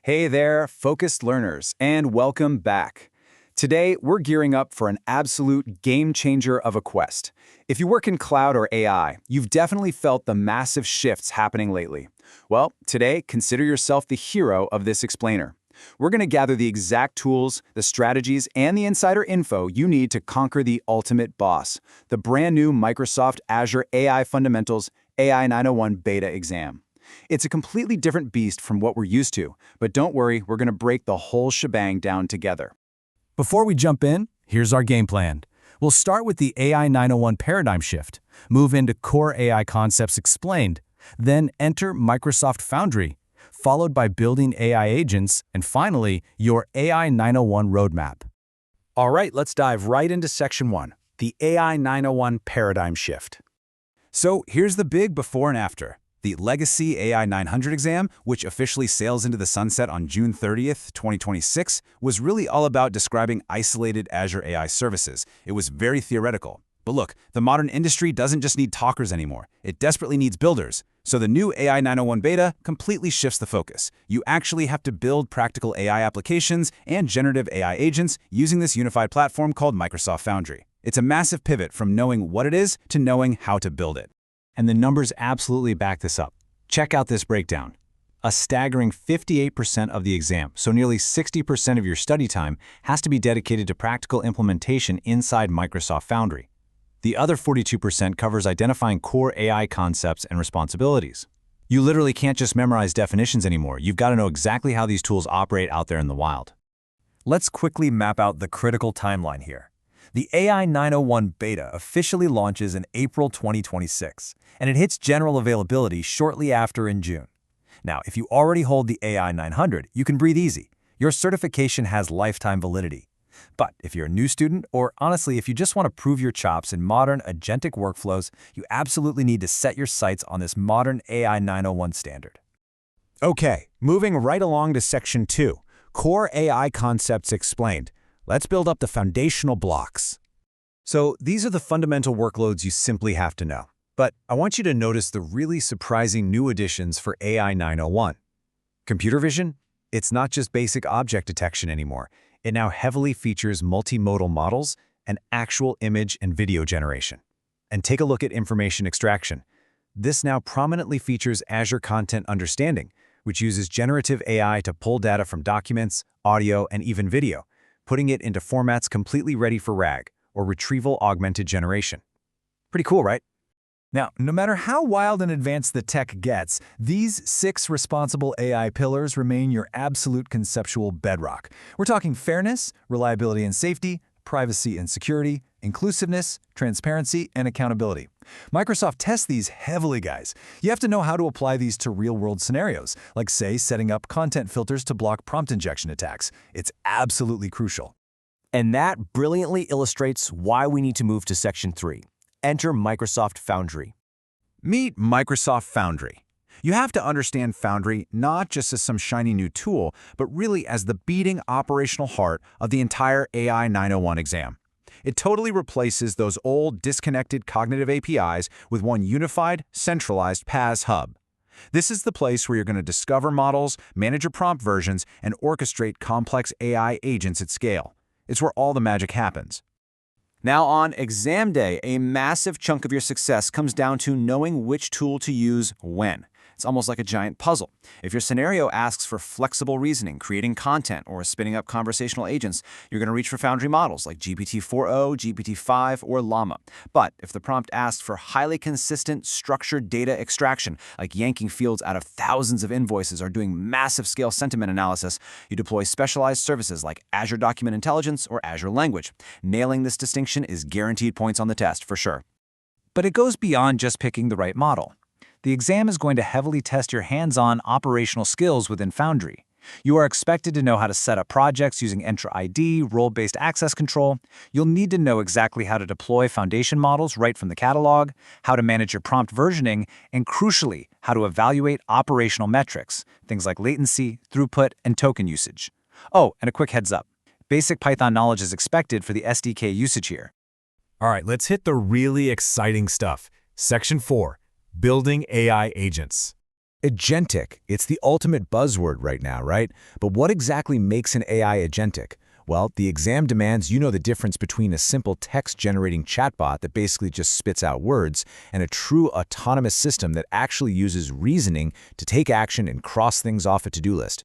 Hey there, focused learners, and welcome back. Today, we're gearing up for an absolute game changer of a quest. If you work in cloud or AI, you've definitely felt the massive shifts happening lately. Well, today, consider yourself the hero of this explainer. We're going to gather the exact tools, the strategies, and the insider info you need to conquer the ultimate boss, the brand new Microsoft Azure AI Fundamentals AI-901 beta exam. It's a completely different beast from what we're used to, but don't worry, we're going to break the whole shebang down together. Before we jump in, here's our game plan. We'll start with the AI-901 paradigm shift, move into core AI concepts explained, then enter Microsoft Foundry, followed by building AI agents, and finally, your AI-901 roadmap. All right, let's dive right into Section 1, the AI-901 paradigm shift. So here's the big before and after. The legacy AI-900 exam, which officially sails into the sunset on June 30th, 2026, was really all about describing isolated Azure AI services. It was very theoretical. But look, the modern industry doesn't just need talkers anymore. It desperately needs builders. So the new AI-901 beta completely shifts the focus. You actually have to build practical AI applications and generative AI agents using this unified platform called Microsoft Foundry. It's a massive pivot from knowing what it is to knowing how to build it. And the numbers absolutely back this up. Check out this breakdown. A staggering 58% of the exam, so nearly 60% of your study time, has to be dedicated to practical implementation inside Microsoft Foundry. The other 42% covers identifying core AI concepts and responsibilities. You literally can't just memorize definitions anymore. You've got to know exactly how these tools operate out there in the wild. Let's quickly map out the critical timeline here. The AI-901 beta officially launches in April 2026, and it hits general availability shortly after in June. Now, if you already hold the AI-900, you can breathe easy. Your certification has lifetime validity. But if you're a new student, or honestly, if you just want to prove your chops in modern agentic workflows, you absolutely need to set your sights on this modern AI-901 standard. Okay, moving right along to Section 2, Core AI Concepts Explained. Let's build up the foundational blocks. So these are the fundamental workloads you simply have to know. But I want you to notice the really surprising new additions for AI-901. Computer vision? It's not just basic object detection anymore. It now heavily features multimodal models and actual image and video generation. And take a look at information extraction. This now prominently features Azure Content Understanding, which uses generative AI to pull data from documents, audio, and even video, putting it into formats completely ready for RAG, or Retrieval Augmented Generation. Pretty cool, right? Now, no matter how wild and advanced the tech gets, these 6 responsible AI pillars remain your absolute conceptual bedrock. We're talking fairness, reliability and safety, privacy and security, inclusiveness, transparency, and accountability. Microsoft tests these heavily, guys. You have to know how to apply these to real-world scenarios, like, say, setting up content filters to block prompt injection attacks. It's absolutely crucial. And that brilliantly illustrates why we need to move to Section 3. Enter Microsoft Foundry. Meet Microsoft Foundry. You have to understand Foundry not just as some shiny new tool, but really as the beating operational heart of the entire AI-901 exam. It totally replaces those old, disconnected cognitive APIs with one unified, centralized PaaS hub. This is the place where you're going to discover models, manage your prompt versions, and orchestrate complex AI agents at scale. It's where all the magic happens. Now on exam day, a massive chunk of your success comes down to knowing which tool to use when. It's almost like a giant puzzle. If your scenario asks for flexible reasoning, creating content, or spinning up conversational agents, you're going to reach for Foundry models like GPT-4o, GPT-5, or Llama. But if the prompt asks for highly consistent, structured data extraction, like yanking fields out of thousands of invoices or doing massive scale sentiment analysis, you deploy specialized services like Azure Document Intelligence or Azure Language. Nailing this distinction is guaranteed points on the test, for sure. But it goes beyond just picking the right model. The exam is going to heavily test your hands-on operational skills within Foundry. You are expected to know how to set up projects using Entra ID, role-based access control. You'll need to know exactly how to deploy foundation models right from the catalog, how to manage your prompt versioning, and crucially, how to evaluate operational metrics, things like latency, throughput, and token usage. Oh, and a quick heads up. Basic Python knowledge is expected for the SDK usage here. All right, let's hit the really exciting stuff. Section 4. Building AI agents. Agentic, it's the ultimate buzzword right now, right? But what exactly makes an AI agentic? Well, the exam demands you know the difference between a simple text-generating chatbot that basically just spits out words and a true autonomous system that actually uses reasoning to take action and cross things off a to-do list.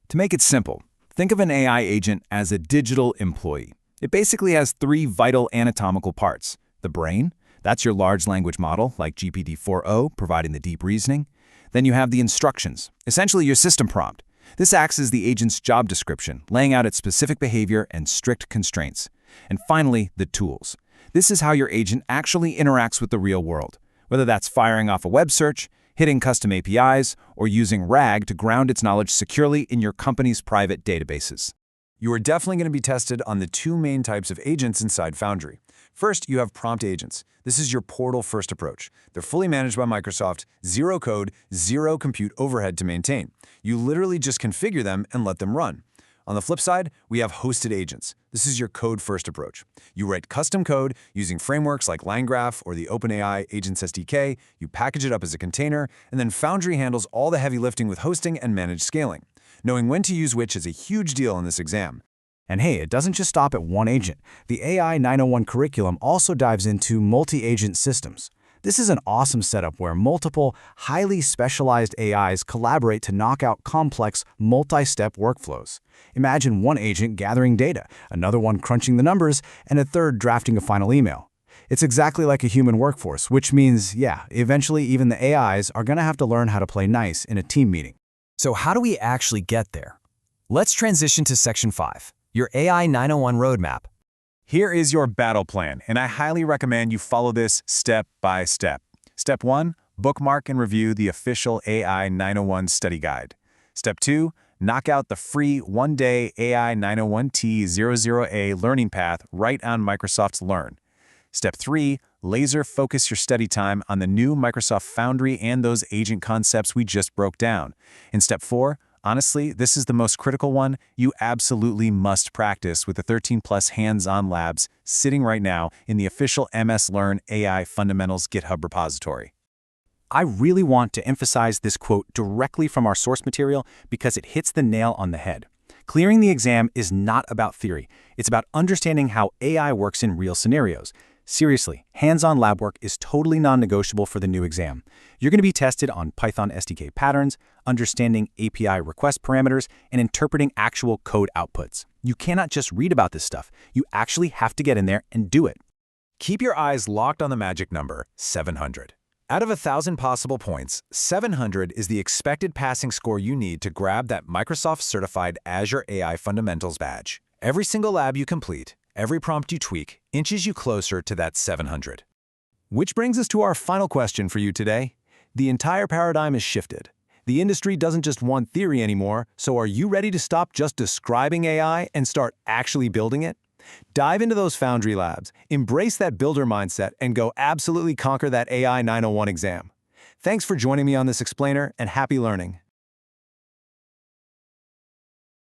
To make it simple, think of an AI agent as a digital employee. It basically has three vital anatomical parts. The brain, that's your large language model, like GPT-4o, providing the deep reasoning. Then you have the instructions, essentially your system prompt. This acts as the agent's job description, laying out its specific behavior and strict constraints. And finally, the tools. This is how your agent actually interacts with the real world, whether that's firing off a web search, hitting custom APIs, or using RAG to ground its knowledge securely in your company's private databases. You are definitely going to be tested on the two main types of agents inside Foundry. First, you have prompt agents. This is your portal-first approach. They're fully managed by Microsoft, zero code, zero compute overhead to maintain. You literally just configure them and let them run. On the flip side, we have hosted agents. This is your code-first approach. You write custom code using frameworks like LangGraph or the OpenAI Agents SDK, you package it up as a container, and then Foundry handles all the heavy lifting with hosting and managed scaling. Knowing when to use which is a huge deal in this exam. And hey, it doesn't just stop at one agent. The AI-901 curriculum also dives into multi-agent systems. This is an awesome setup where multiple, highly specialized AIs collaborate to knock out complex, multi-step workflows. Imagine one agent gathering data, another one crunching the numbers, and a third drafting a final email. It's exactly like a human workforce, which means, yeah, eventually even the AIs are going to have to learn how to play nice in a team meeting. So how do we actually get there? Let's transition to Section 5, your AI-901 roadmap. Here is your battle plan, and I highly recommend you follow this step by step. Step 1, bookmark and review the official AI-901 study guide. Step 2, knock out the free one-day AI-901T00A learning path right on Microsoft's Learn. Step 3, laser focus your study time on the new Microsoft Foundry and those agent concepts we just broke down. In Step 4, honestly, this is the most critical one. You absolutely must practice with the 13+ hands-on labs sitting right now in the official MS Learn AI Fundamentals GitHub repository. I really want to emphasize this quote directly from our source material because it hits the nail on the head. Clearing the exam is not about theory. It's about understanding how AI works in real scenarios. Seriously, hands-on lab work is totally non-negotiable for the new exam. You're going to be tested on Python SDK patterns, understanding API request parameters, and interpreting actual code outputs. You cannot just read about this stuff. You actually have to get in there and do it. Keep your eyes locked on the magic number, 700. Out of 1,000 possible points, 700 is the expected passing score you need to grab that Microsoft-certified Azure AI Fundamentals badge. Every single lab you complete, every prompt you tweak, inches you closer to that 700. Which brings us to our final question for you today. The entire paradigm has shifted. The industry doesn't just want theory anymore, so are you ready to stop just describing AI and start actually building it? Dive into those Foundry labs, embrace that builder mindset, and go absolutely conquer that AI 901 exam. Thanks for joining me on this explainer, and happy learning.